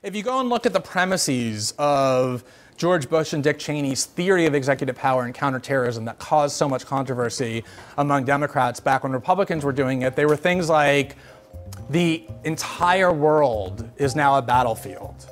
If you go and look at the premises of George Bush and Dick Cheney's theory of executive power and counterterrorism that caused so much controversy among Democrats back when Republicans were doing it, they were things like the entire world is now a battlefield.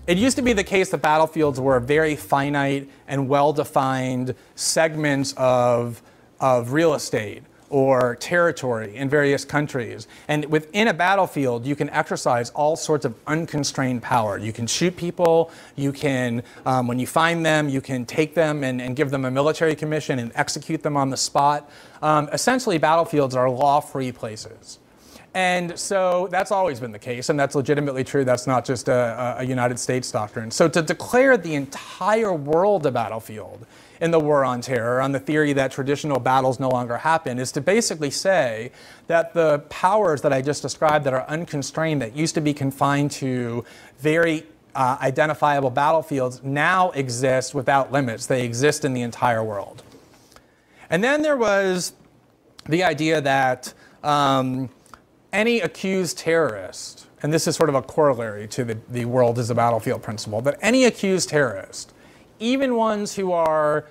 It used to be the case that battlefields were very finite and well-defined segments of real estate or territory in various countries. And within a battlefield, you can exercise all sorts of unconstrained power. You can shoot people, you can, when you find them, you can take them and give them a military commission and execute them on the spot. Essentially, battlefields are law-free places. And so that's always been the case, and that's legitimately true. That's not just a United States doctrine. So to declare the entire world a battlefield in the war on terror, on the theory that traditional battles no longer happen, is to basically say that the powers that I just described that are unconstrained, that used to be confined to very identifiable battlefields, now exist without limits. They exist in the entire world. And then there was the idea that any accused terrorist, and this is sort of a corollary to the world is a battlefield principle, that any accused terrorist, even ones who are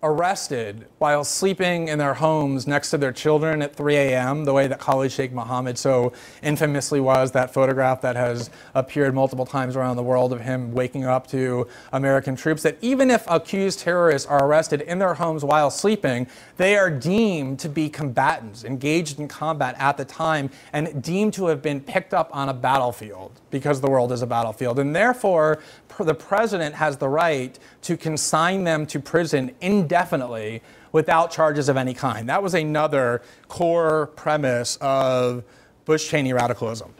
arrested while sleeping in their homes next to their children at 3 a.m., the way that Khalid Sheikh Mohammed so infamously was, that photograph that has appeared multiple times around the world of him waking up to American troops, that even if accused terrorists are arrested in their homes while sleeping, they are deemed to be combatants, engaged in combat at the time, and deemed to have been picked up on a battlefield, because the world is a battlefield. And therefore, the president has the right to consign them to prison indefinitely without charges of any kind. That was another core premise of Bush-Cheney radicalism.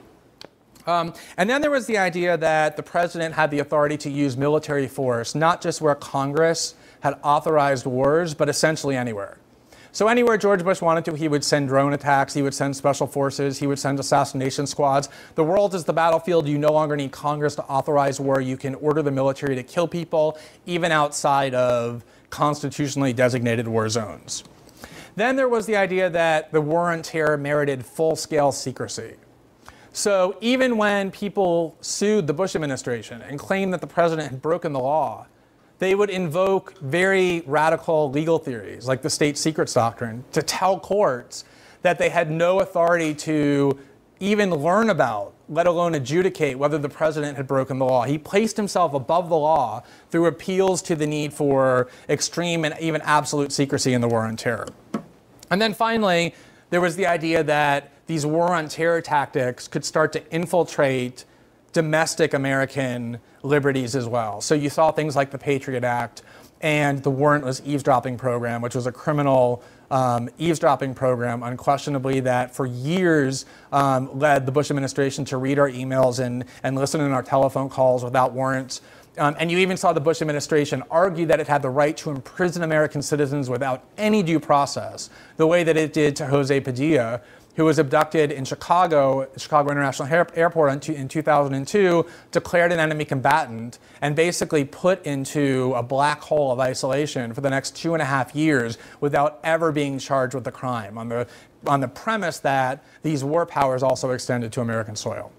And then there was the idea that the president had the authority to use military force, not just where Congress had authorized wars, but essentially anywhere. So anywhere George Bush wanted to, he would send drone attacks, he would send special forces, he would send assassination squads. The world is the battlefield. You no longer need Congress to authorize war. You can order the military to kill people, even outside of constitutionally designated war zones. Then there was the idea that the war on terror merited full-scale secrecy. So even when people sued the Bush administration and claimed that the president had broken the law, they would invoke very radical legal theories, like the state secrets doctrine, to tell courts that they had no authority to even learn about, let alone adjudicate, whether the president had broken the law. He placed himself above the law through appeals to the need for extreme and even absolute secrecy in the war on terror. And then finally, there was the idea that these war on terror tactics could start to infiltrate domestic American liberties as well. So you saw things like the Patriot Act and the warrantless eavesdropping program, which was a criminal eavesdropping program, unquestionably, that for years led the Bush administration to read our emails and listen in our telephone calls without warrants. And you even saw the Bush administration argue that it had the right to imprison American citizens without any due process, the way that it did to Jose Padilla, who was abducted in Chicago International Airport in 2002, declared an enemy combatant, and basically put into a black hole of isolation for the next 2.5 years without ever being charged with the crime, on the premise that these war powers also extended to American soil.